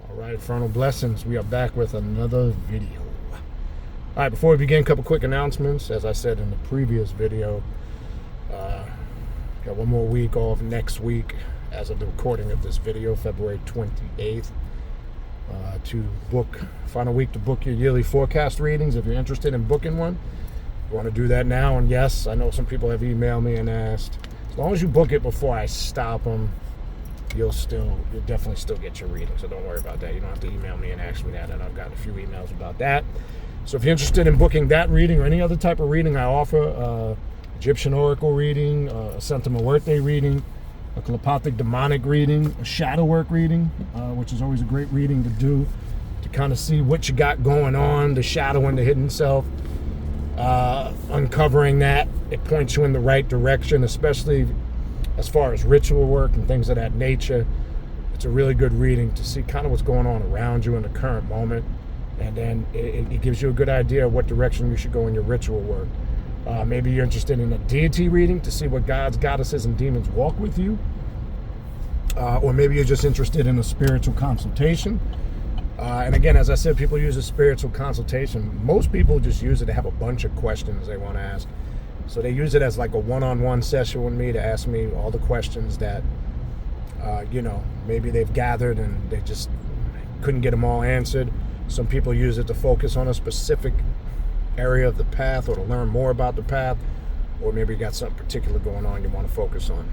All right, Infernal Blessings. We are back with another video. All right, before we begin, a couple quick announcements. As I said in the previous video, got one more week off next week as of the recording of this video, February 28th, to book, final week to book your yearly forecast readings. If you're interested in booking one, you want to do that now. And yes, I know some people have emailed me and asked, as long as you book it before I stop them, you'll definitely still get your reading, so don't worry about that. You don't have to email me and ask me that, and I've gotten a few emails about that. So if you're interested in booking that reading or any other type of reading I offer, Egyptian Oracle reading, a Santa Muerte reading, a telepathic demonic reading, a shadow work reading, which is always a great reading to do to kind of see what you got going on, the shadow and the hidden self. Uncovering that, it points you in the right direction, especially as far as ritual work and things of that nature. It's a really good reading to see kind of what's going on around you in the current moment. And then it gives you a good idea of what direction you should go in your ritual work. Maybe you're interested in a deity reading to see what gods, goddesses, and demons walk with you. Or maybe you're just interested in a spiritual consultation. And again, as I said, people use a spiritual consultation. Most people just use it to have a bunch of questions they want to ask. So they use it as like a one-on-one session with me to ask me all the questions that, maybe they've gathered and they just couldn't get them all answered. Some people use it to focus on a specific area of the path or to learn more about the path, or maybe you got something particular going on you want to focus on.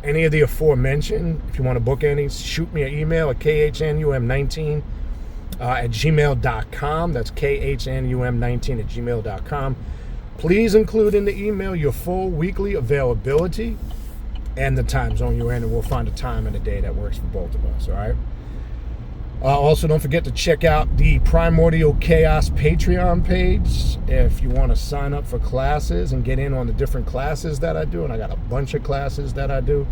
Any of the aforementioned, if you want to book any, shoot me an email at khnum19 at gmail.com. That's khnum19 at gmail.com. Please include in the email your full weekly availability and the time zone you're in, and we'll find a time and a day that works for both of us, all right? Also, don't forget to check out the Primordial Chaos Patreon page if you want to sign up for classes and get in on the different classes that I do. And I got a bunch of classes that I do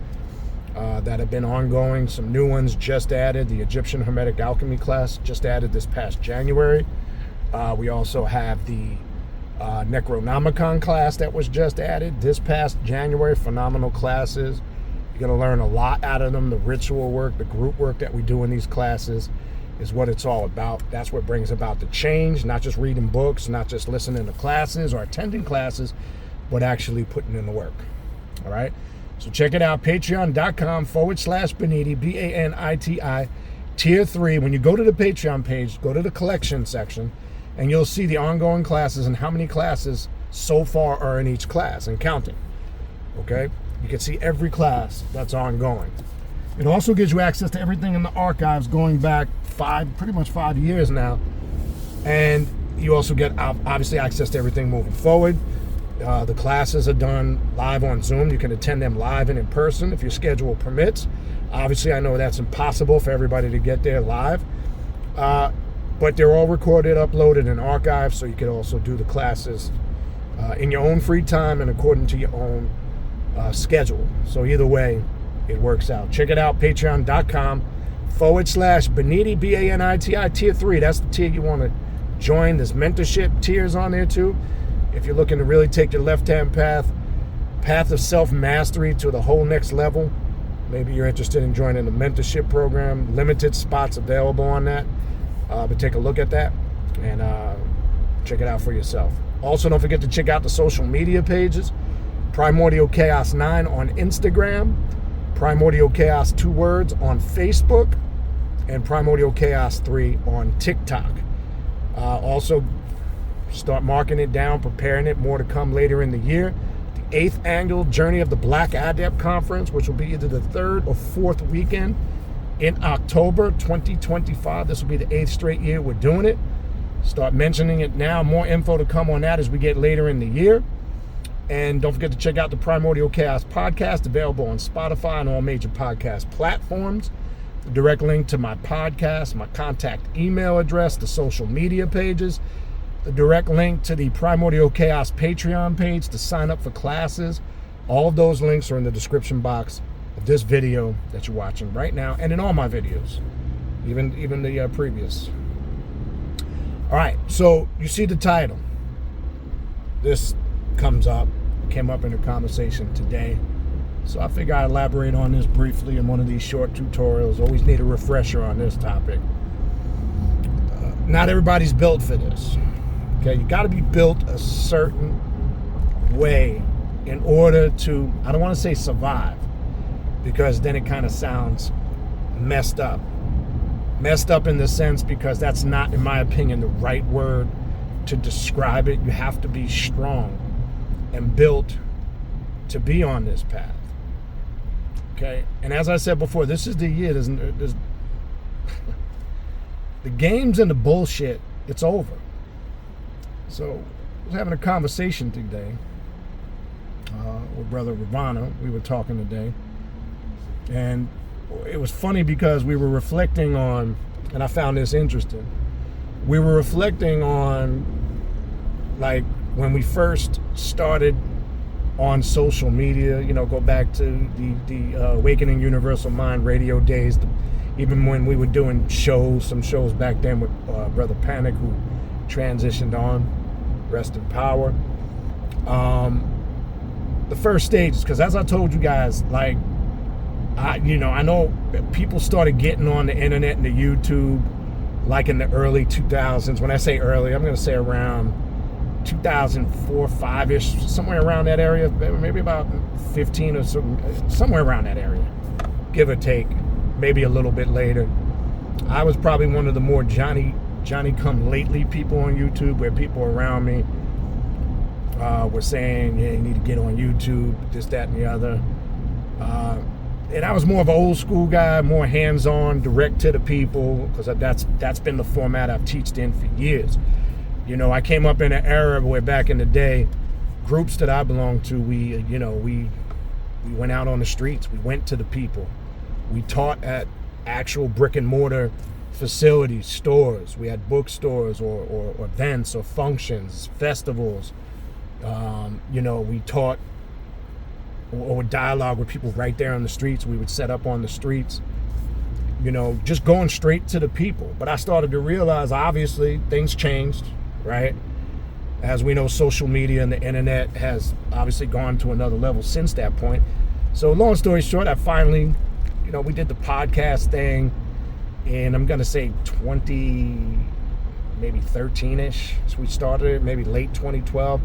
that have been ongoing. Some new ones just added. The Egyptian Hermetic Alchemy class just added this past January. We also have the Necronomicon class that was just added this past January. Phenomenal classes. You're going to learn a lot out of them. The ritual work, the group work that we do in these classes is what it's all about. That's what brings about the change, not just reading books, not just listening to classes or attending classes, but actually putting in the work. All right? So check it out, patreon.com/Baniti, Baniti, tier 3. When you go to the Patreon page, go to the collection section, and you'll see the ongoing classes and how many classes so far are in each class and counting. Okay? You can see every class that's ongoing. It also gives you access to everything in the archives going back pretty much 5 years now. And you also get, obviously, access to everything moving forward. The classes are done live on Zoom. You can attend them live and in person if your schedule permits. Obviously, I know that's impossible for everybody to get there live. But they're all recorded, uploaded, and archived, so you can also do the classes in your own free time and according to your own schedule. So either way, it works out. Check it out, patreon.com/Baniti, Baniti, tier 3. That's the tier you want to join. There's mentorship tiers on there too. If you're looking to really take your left-hand path of self-mastery to the whole next level, maybe you're interested in joining the mentorship program. Limited spots available on that. But take a look at that and check it out for yourself. Also, don't forget to check out the social media pages. Primordial Chaos 9 on Instagram, Primordial Chaos 2 words on Facebook, and Primordial Chaos 3 on TikTok. Also, start marking it down, preparing it, more to come later in the year. The 8th annual Journey of the Black Adept Conference, which will be either the 3rd or 4th weekend in October 2025. This will be the 8th straight year we're doing it. Start mentioning it now. More info to come on that as we get later in the year. And don't forget to check out the Primordial Chaos podcast, available on Spotify and all major podcast platforms. The direct link to my podcast, my contact email address, the social media pages, the direct link to the Primordial Chaos Patreon page to sign up for classes. All of those links are in the description box of this video that you're watching right now, and in all my videos, even the previous. All right, so you see the title. This came up in a conversation today. So I figure I'd elaborate on this briefly in one of these short tutorials. Always need a refresher on this topic. Not everybody's built for this. Okay, you got to be built a certain way in order to, I don't want to say survive, because then it kind of sounds messed up. Messed up in the sense because that's not, in my opinion, the right word to describe it. You have to be strong and built to be on this path. Okay, and as I said before, this is the year. There's the games and the bullshit, it's over. So I was having a conversation today with Brother Ravana. We were talking today, and it was funny because we were reflecting on, and I found this interesting. We were reflecting on, like, when we first started on social media, go back to the Awakening Universal Mind radio days, even when we were doing some shows back then with Brother Panic, who transitioned on, rest in power. The first stages, because as I told you guys, like, I know people started getting on the internet and the YouTube like in the early 2000s. When I say early, I'm going to say around 2004, 5-ish, somewhere around that area, maybe about 15 or somewhere around that area, give or take, maybe a little bit later. I was probably one of the more Johnny come lately people on YouTube, where people around me were saying, yeah, you need to get on YouTube, this, that, and the other. And I was more of an old school guy, more hands-on, direct to the people, because that's been the format I've taught in for years. I came up in an era where back in the day, groups that I belonged to, we went out on the streets. We went to the people. We taught at actual brick and mortar facilities, stores. We had bookstores or events or functions, festivals. We taught or would dialogue with people right there on the streets. We would set up on the streets, just going straight to the people. But I started to realize, obviously, things changed, right? As we know, social media and the internet has obviously gone to another level since that point. So long story short, I finally, we did the podcast thing, and I'm going to say 2013-ish. So we started it, maybe late 2012.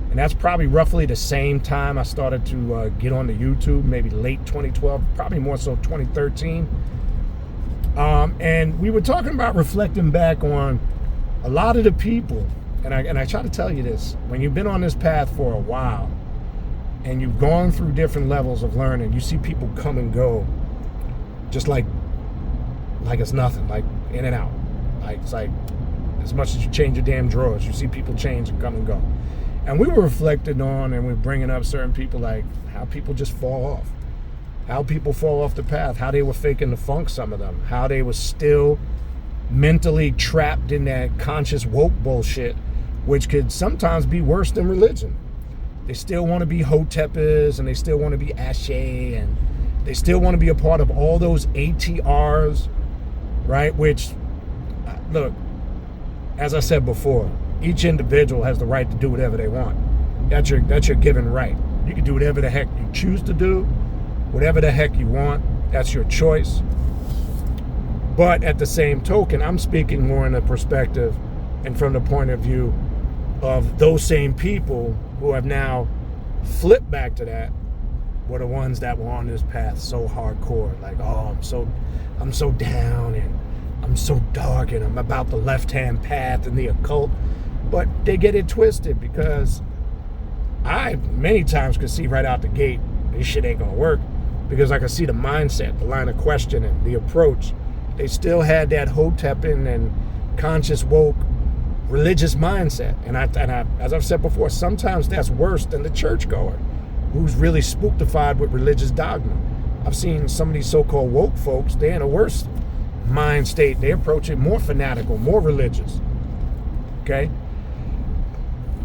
And that's probably roughly the same time I started to get on the YouTube, maybe late 2012, probably more so 2013. And we were talking about reflecting back on a lot of the people, and I try to tell you this, when you've been on this path for a while, and you've gone through different levels of learning, you see people come and go, just like it's nothing, like in and out. Like, it's like, as much as you change your damn drawers, you see people change and come and go. And we were reflecting on, and we're bringing up certain people, like how people just fall off. How people fall off the path, how they were faking the funk, some of them, how they were still mentally trapped in that conscious woke bullshit, which could sometimes be worse than religion. They still want to be hoteppers, and they still want to be ashe, and they still want to be a part of all those ATRs, right? Which, look, as I said before, each individual has the right to do whatever they want. That's your given right. You can do whatever the heck you choose to do, whatever the heck you want. That's your choice. But at the same token, I'm speaking more in a perspective and from the point of view of those same people who have now flipped back to that, were the ones that were on this path so hardcore. Like, oh, I'm so down, and I'm so dark, and I'm about the left-hand path and the occult. But they get it twisted, because I many times could see right out the gate, this shit ain't gonna work, because I could see the mindset, the line of questioning, the approach. They still had that hotepping and conscious woke religious mindset. And I, as I've said before, sometimes that's worse than the churchgoer who's really spooktified with religious dogma. I've seen some of these so-called woke folks, they're in a worse mind state. They approach it more fanatical, more religious. Okay?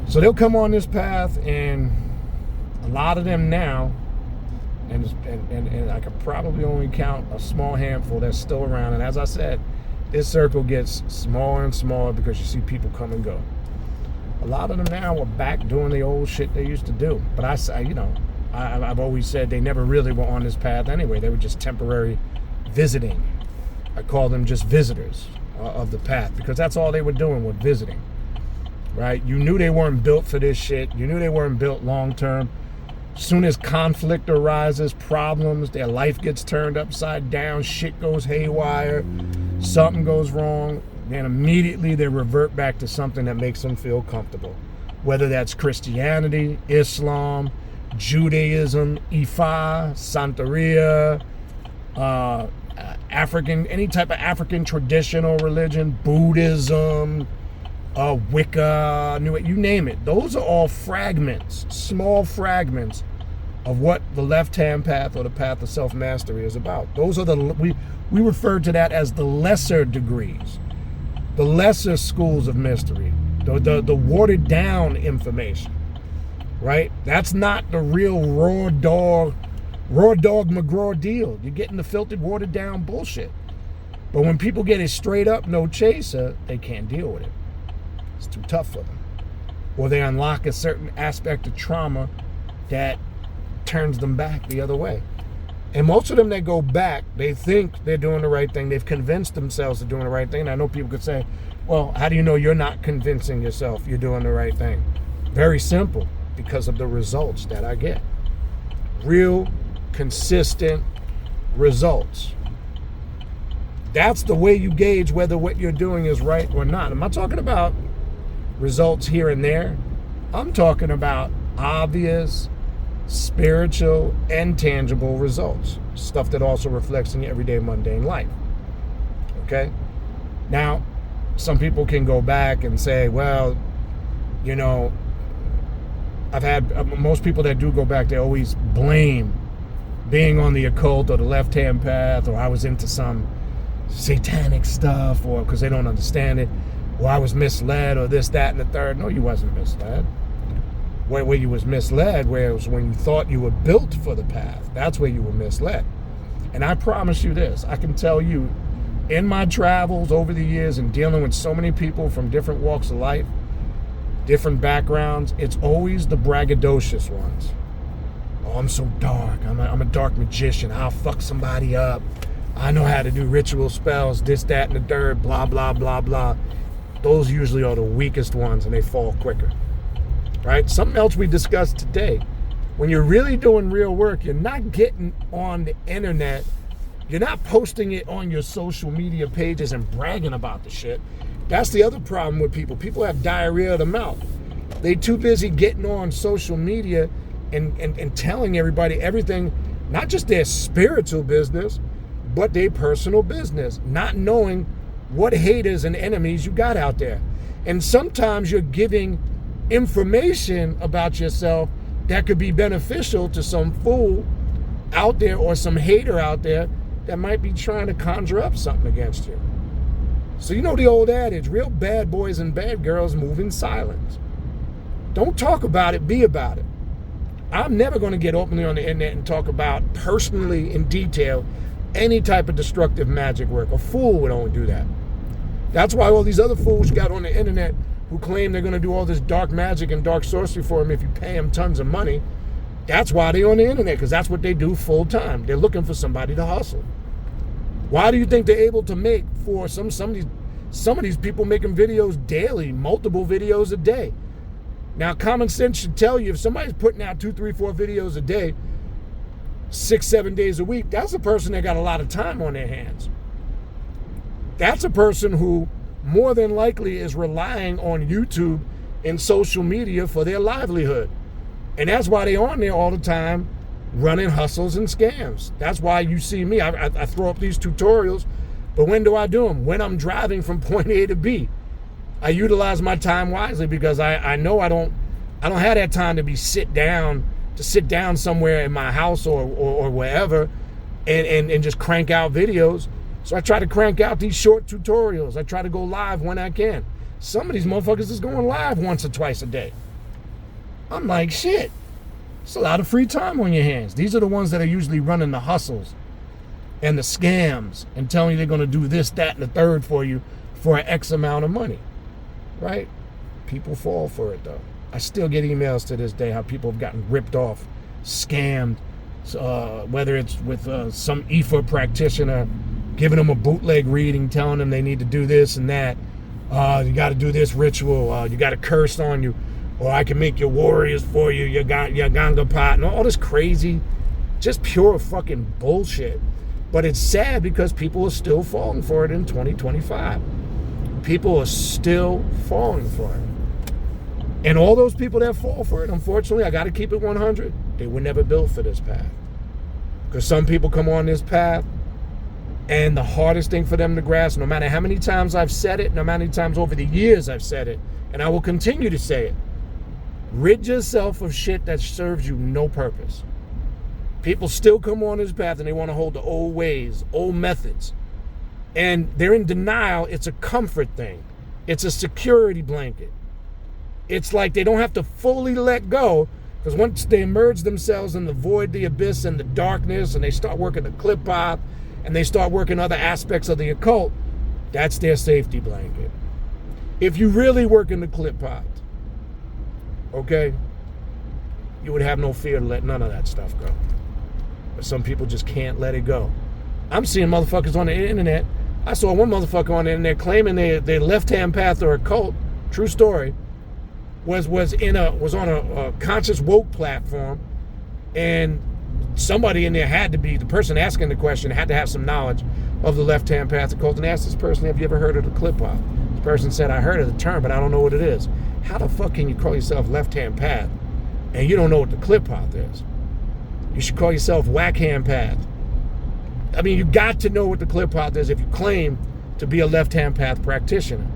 So they'll come on this path, and a lot of them now, and I could probably only count a small handful that's still around. And as I said, this circle gets smaller and smaller because you see people come and go. A lot of them now are back doing the old shit they used to do. But I say, I've always said they never really were on this path anyway. They were just temporary visiting. I call them just visitors of the path, because that's all they were doing, was visiting, right? You knew they weren't built for this shit. You knew they weren't built long term. Soon as conflict arises, problems, their life gets turned upside down, shit goes haywire, something goes wrong, then immediately they revert back to something that makes them feel comfortable. Whether that's Christianity, Islam, Judaism, Ifa, Santeria, African, any type of African traditional religion, Buddhism, Wicca, you name it. Those are all fragments, small fragments of what the left-hand path or the path of self-mastery is about. Those are we refer to that as the lesser degrees, the lesser schools of mystery, the watered down information, right? That's not the real raw dog McGraw deal. You're getting the filtered, watered down bullshit. But when people get it straight up, no chaser, they can't deal with it. It's too tough for them. Or they unlock a certain aspect of trauma that turns them back the other way. And most of them that go back, they think they're doing the right thing. They've convinced themselves they're doing the right thing. And I know people could say, well, how do you know you're not convincing yourself you're doing the right thing? Very simple, because of the results that I get. Real, consistent results. That's the way you gauge whether what you're doing is right or not. I'm not talking about results here and there. I'm talking about obvious, spiritual, and tangible results. Stuff that also reflects in your everyday mundane life. Okay? Now, some people can go back and say, well, you know, I've had most people that do go back, they always blame being on the occult or the left-hand path, or I was into some satanic stuff, or because they don't understand it, or I was misled, or this, that, and the third. No, you wasn't misled. Where you was misled, where it was when you thought you were built for the path. That's where you were misled. And I promise you this, I can tell you, in my travels over the years and dealing with so many people from different walks of life, different backgrounds, it's always the braggadocious ones. Oh, I'm so dark. I'm a dark magician. I'll fuck somebody up. I know how to do ritual spells, this, that, and the third, blah, blah, blah, blah. Those usually are the weakest ones, and they fall quicker. Right? Something else we discussed today. When you're really doing real work, you're not getting on the internet. You're not posting it on your social media pages and bragging about the shit. That's the other problem with people. People have diarrhea of the mouth. They're too busy getting on social media and telling everybody everything, not just their spiritual business, but their personal business, not knowing what haters and enemies you got out there. And sometimes you're giving information about yourself that could be beneficial to some fool out there or some hater out there that might be trying to conjure up something against you. So you know the old adage, real bad boys and bad girls move in silence. Don't talk about it, be about it. I'm never going to get openly on the internet and talk about personally in detail any type of destructive magic work. A fool would only do that. That's why all these other fools got on the internet who claim they're going to do all this dark magic and dark sorcery for them if you pay them tons of money. That's why they're on the internet, because that's what they do full time. They're looking for somebody to hustle. Why do you think they're able to make for some of these people making videos daily, multiple videos a day? Now, common sense should tell you if somebody's putting out 2, 3, 4 videos a day, 6, 7 days a week, that's a person that got a lot of time on their hands. That's a person who more than likely is relying on YouTube and social media for their livelihood. And that's why they're on there all the time running hustles and scams. That's why you see me. I throw up these tutorials, but when do I do them? When I'm driving from point A to B. I utilize my time wisely because I know I don't have that time to sit down somewhere in my house or wherever and just crank out videos. So I try to crank out these short tutorials. I try to go live when I can. Some of these motherfuckers is going live once or twice a day. I'm like, shit, it's a lot of free time on your hands. These are the ones that are usually running the hustles and the scams and telling you they're going to do this, that, and the third for you for an X amount of money, right? People fall for it, though. I still get emails to this day how people have gotten ripped off scammed, whether it's with some IFA practitioner giving them a bootleg reading, telling them they need to do this and that. You got to do this ritual. You got a curse on you. Or I can make your warriors for you. Your Ganga pot. And all this crazy, just pure fucking bullshit. But it's sad because people are still falling for it in 2025. People are still falling for it. And all those people that fall for it, unfortunately, I got to keep it 100. They were never built for this path. Because some people come on this path, and the hardest thing for them to grasp, no matter how many times I've said it, no matter how many times over the years I've said it, and I will continue to say it, rid yourself of shit that serves you no purpose. People still come on this path and they want to hold the old ways, old methods. And they're in denial. It's a comfort thing. It's a security blanket. It's like they don't have to fully let go, because once they immerse themselves in the void, the abyss, and the darkness, and they start working the clip hop, and they start working other aspects of the occult, that's their safety blanket. If you really work in the clip hop, okay, you would have no fear to let none of that stuff go. But some people just can't let it go. I'm seeing motherfuckers on the internet. I saw one motherfucker on the internet claiming their left-hand path or occult, true story, was on a conscious woke platform, and somebody in there had to be, the person asking the question had to have some knowledge of the left-hand path occult, and asked this person, have you ever heard of the clip hop? This person said, I heard of the term, but I don't know what it is. How the fuck can you call yourself left-hand path and you don't know what the clip hop is? You should call yourself whack-hand path. I mean, you got to know what the clip hop is if you claim to be a left-hand path practitioner.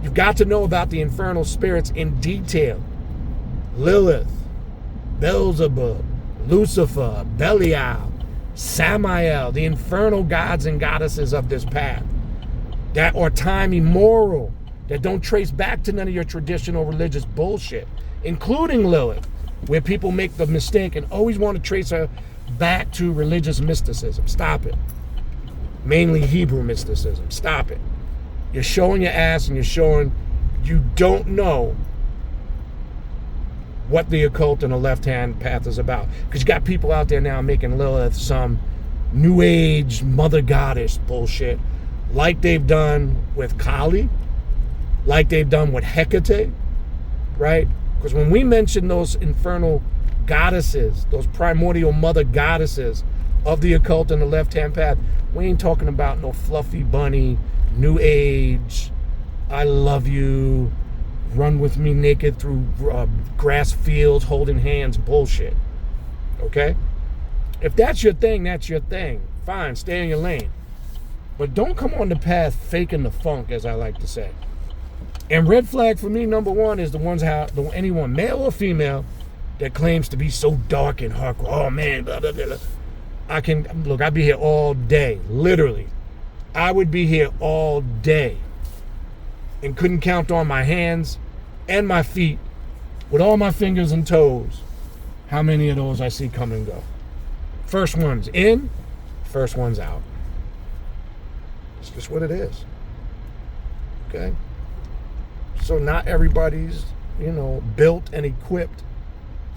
You've got to know about the infernal spirits in detail. Lilith, Beelzebub, Lucifer, Belial, Samael, the infernal gods and goddesses of this path that are time immemorial, that don't trace back to none of your traditional religious bullshit, including Lilith, where people make the mistake and always want to trace her back to religious mysticism. Stop it. Mainly Hebrew mysticism. Stop it. You're showing your ass, and you're showing you don't know what the occult and the left-hand path is about. Because you got people out there now making Lilith some new age mother goddess bullshit, like they've done with Kali, like they've done with Hecate, right? Because when we mention those infernal goddesses, those primordial mother goddesses of the occult and the left-hand path, we ain't talking about no fluffy bunny, new age, I love you, run with me naked through grass fields holding hands bullshit. Okay? If that's your thing, that's your thing. Fine, stay in your lane. But don't come on the path faking the funk, as I like to say. And red flag for me, number one, is the ones anyone, male or female, that claims to be so dark and hardcore. Oh man, blah, blah, blah. I'd be here all day, literally. I would be here all day and couldn't count on my hands and my feet with all my fingers and toes how many of those I see come and go. First one's in, first one's out. It's just what it is. Okay? So not everybody's, built and equipped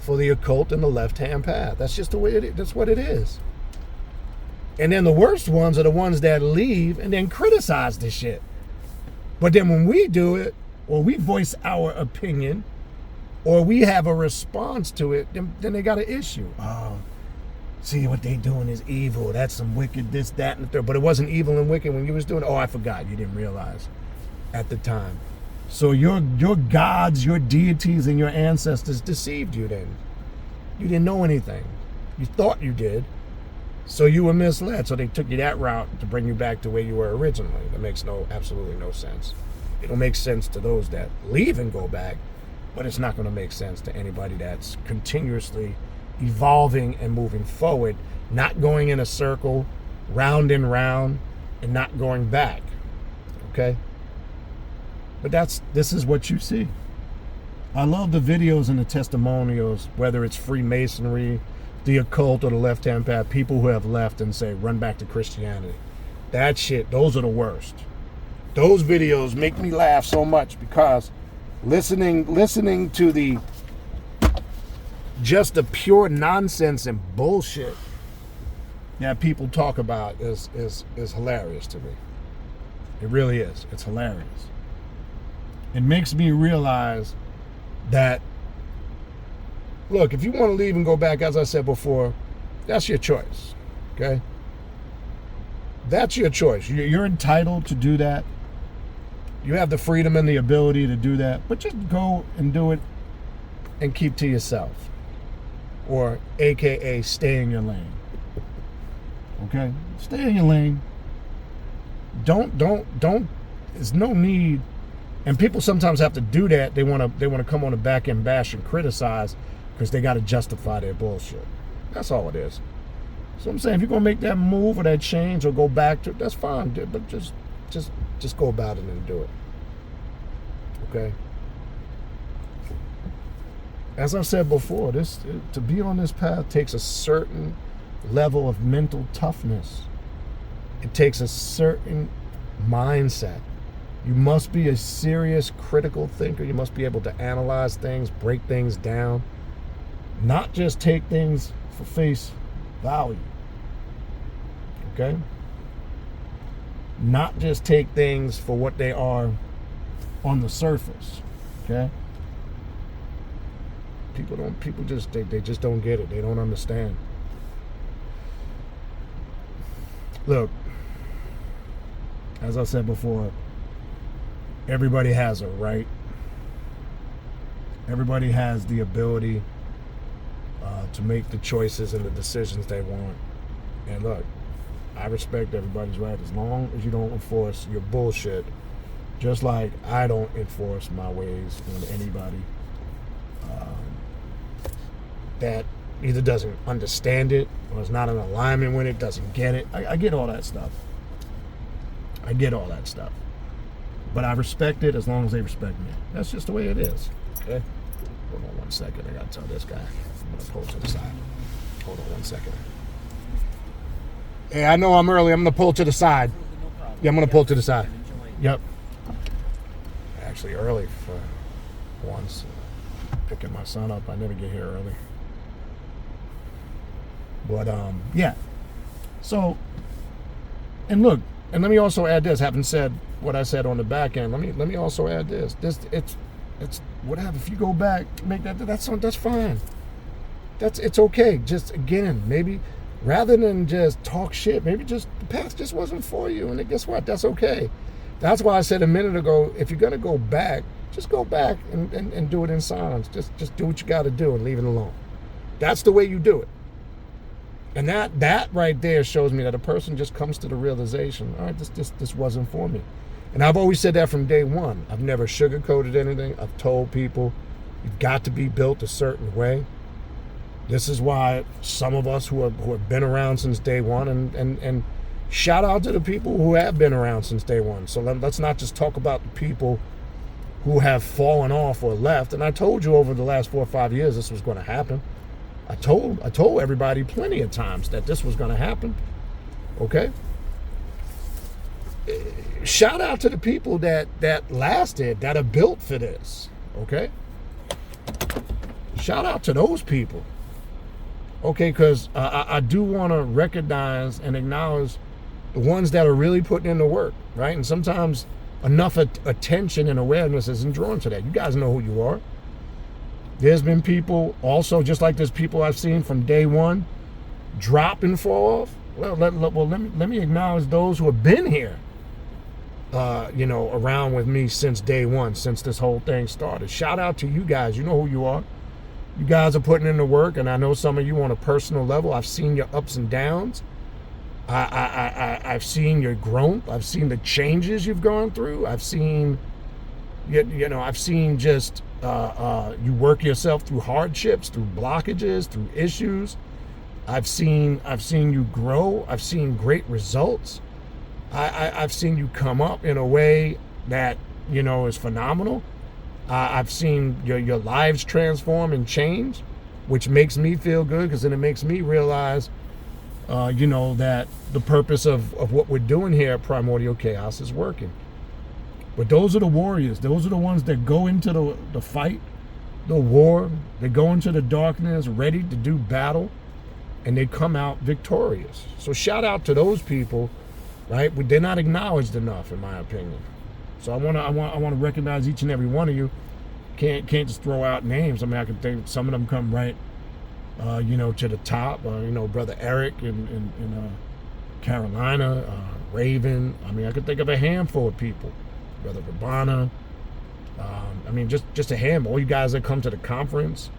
for the occult and the left-hand path. That's just the way it is. That's what it is. And then the worst ones are the ones that leave and then criticize this shit. But then when we do it, or we voice our opinion, or we have a response to it, then they got an issue. Oh, see, what they doing is evil. That's some wicked this, that, and the third. But it wasn't evil and wicked when you was doing it. Oh, I forgot. You didn't realize at the time. So your gods, your deities, and your ancestors deceived you then. You didn't know anything. You thought you did. So you were misled. So they took you that route to bring you back to where you were originally. That makes absolutely no sense. It'll make sense to those that leave and go back, but it's not going to make sense to anybody that's continuously evolving and moving forward, not going in a circle, round and round, and not going back. Okay? But this is what you see. I love the videos and the testimonials, whether it's Freemasonry, the occult, or the left-hand path, people who have left and say, run back to Christianity. That shit, those are the worst. Those videos make me laugh so much because listening to the just the pure nonsense and bullshit that people talk about is hilarious to me. It really is. It's hilarious. It makes me realize that, look, if you want to leave and go back, as I said before, that's your choice, okay? That's your choice. You're entitled to do that. You have the freedom and the ability to do that, but just go and do it and keep to yourself, or AKA stay in your lane, okay? Stay in your lane. Don't, there's no need. And people sometimes have to do that. They want to come on the back end bash and criticize because they got to justify their bullshit. That's all it is. So I'm saying, if you're gonna make that move or that change or go back to it, that's fine, dude, but just go about it and do it. Okay. As I said before, to be on this path takes a certain level of mental toughness. It takes a certain mindset. You must be a serious critical thinker. You must be able to analyze things, break things down, not just take things for face value. Okay? Not just take things for what they are on the surface. Okay? People just don't get it. They don't understand. Look, as I said before, everybody has a right. Everybody has the ability to make the choices and the decisions they want. And look, I respect everybody's right as long as you don't enforce your bullshit, just like I don't enforce my ways on anybody that either doesn't understand it or is not in alignment with it, doesn't get it. I get all that stuff. I get all that stuff. But I respect it as long as they respect me. That's just the way it is. Okay? Hold on 1 second. I gotta tell this guy. I'm gonna pull to the side. Hold on 1 second. Hey, I know I'm early. I'm gonna pull to the side. Yeah, I'm gonna pull to the side. Yep. Actually early for once. Picking my son up. I never get here early. But yeah. So, and look, and let me also add this. Having said what I said on the back end, let me also add this. It's whatever. If you go back, make that's fine. It's okay. Just again, maybe rather than just talk shit, maybe just the path just wasn't for you. And guess what? That's okay. That's why I said a minute ago, if you're gonna go back, just go back and do it in silence. Just do what you got to do and leave it alone. That's the way you do it. And that right there shows me that a person just comes to the realization, all right, this wasn't for me. And I've always said that from day one. I've never sugarcoated anything. I've told people you've got to be built a certain way. This is why some of us who have been around since day one, and shout out to the people who have been around since day one. So let's not just talk about the people who have fallen off or left. And I told you over the last 4 or 5 years this was going to happen. I told everybody plenty of times that this was going to happen. Okay? Shout out to the people that lasted, that are built for this. Okay? Shout out to those people. Okay, because I do want to recognize and acknowledge the ones that are really putting in the work, right? And sometimes enough attention and awareness isn't drawn to that. You guys know who you are. There's been people also, just like there's people I've seen from day one drop and fall off. Well, let me acknowledge those who have been here, around with me since day one, since this whole thing started. Shout out to you guys. You know who you are. You guys are putting in the work, and I know some of you on a personal level. I've seen your ups and downs. I've seen your growth. I've seen the changes you've gone through. I've seen, I've seen just you work yourself through hardships, through blockages, through issues. I've seen you grow. I've seen great results. I've seen you come up in a way that is phenomenal. I've seen your lives transform and change, which makes me feel good, because then it makes me realize, that the purpose of what we're doing here at Primordial Chaos is working. But those are the warriors. Those are the ones that go into the fight. the war, they go into the darkness ready to do battle, and they come out victorious. So shout out to those people, right? They're not acknowledged enough, in my opinion. So I want to recognize each and every one of you. Can't just throw out names. I mean, I can think some of them come right, to the top. Brother Eric in Carolina, Raven. I mean, I could think of a handful of people. Brother Rabana. Just a handful. All you guys that come to the conference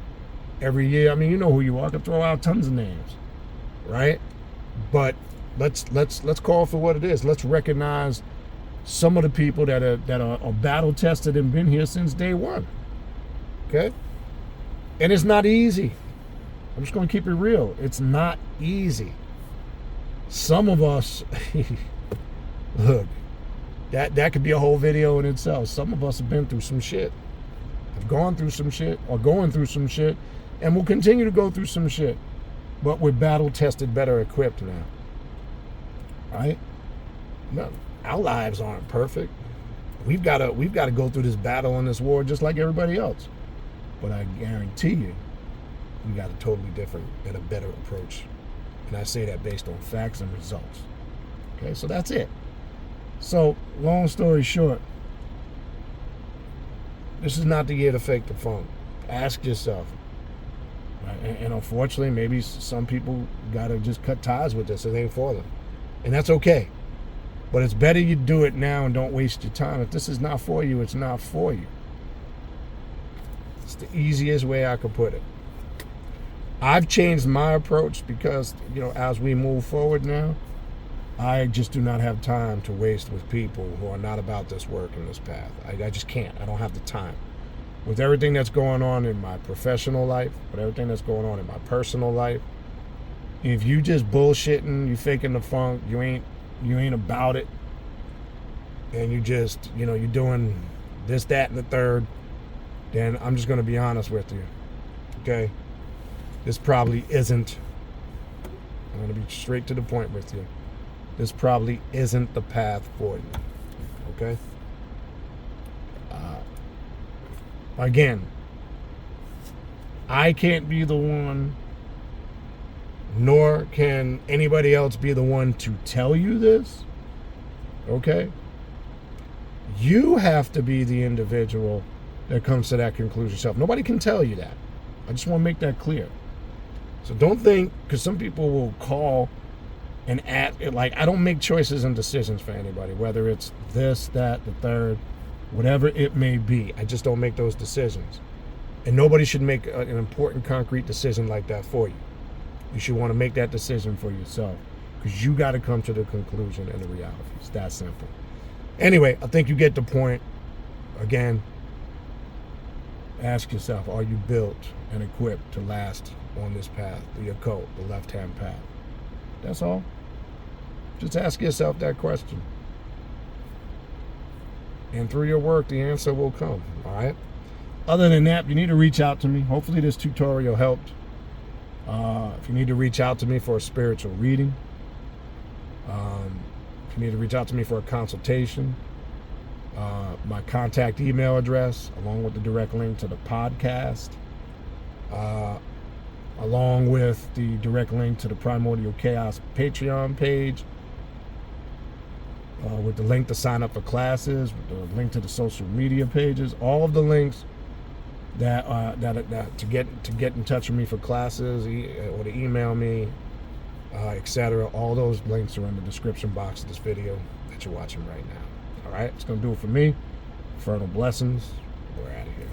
every year. I mean, you know who you are. I could throw out tons of names, right? But let's call for what it is. Let's recognize some of the people that are battle tested and been here since day one. Okay? And it's not easy. I'm just going to keep it real. It's not easy. Some of us, look, that could be a whole video in itself. Some of us have been through some shit, have gone through some shit, or going through some shit, and will continue to go through some shit. But we're battle tested, better equipped now. Right? No, our lives aren't perfect. We've got to go through this battle and this war just like everybody else. But I guarantee you, we got a totally different and a better approach. And I say that based on facts and results. Okay, so that's it. So, long story short, this is not the year to fake the funk. Ask yourself. Right? And unfortunately, maybe some people got to just cut ties with this. It ain't for them. And that's okay. But it's better you do it now and don't waste your time. If this is not for you, it's not for you. It's the easiest way I could put it. I've changed my approach because, as we move forward now, I just do not have time to waste with people who are not about this work and this path. I just can't. I don't have the time. With everything that's going on in my professional life, with everything that's going on in my personal life, if you just bullshitting, you faking the funk, you ain't about it, and you just, you're doing this, that, and the third, then I'm just going to be honest with you. Okay? This probably isn't, I'm going to be straight to the point with you. This probably isn't the path for you. Okay? Again, I can't be the one, nor can anybody else be the one to tell you this. Okay? You have to be the individual that comes to that conclusion yourself. Nobody can tell you that. I just want to make that clear. So don't think, because some people will call and act like I don't make choices and decisions for anybody, whether it's this, that, the third, whatever it may be. I just don't make those decisions. And nobody should make an important, concrete decision like that for you. You should want to make that decision for yourself, because you got to come to the conclusion and the reality. It's that simple. Anyway, I think you get the point. Again, ask yourself, are you built and equipped to last on this path, the occult, the left-hand path? That's all. Just ask yourself that question. And through your work, the answer will come, all right? Other than that, you need to reach out to me. Hopefully this tutorial helped. If you need to reach out to me for a spiritual reading, if you need to reach out to me for a consultation, my contact email address, along with the direct link to the podcast, along with the direct link to the Primordial Chaos Patreon page, with the link to sign up for classes, with the link to the social media pages, all of the links that to get in touch with me for classes, or to email me, etc. All those links are in the description box of this video that you're watching right now. All right, it's gonna do it for me. Infernal blessings. We're out of here.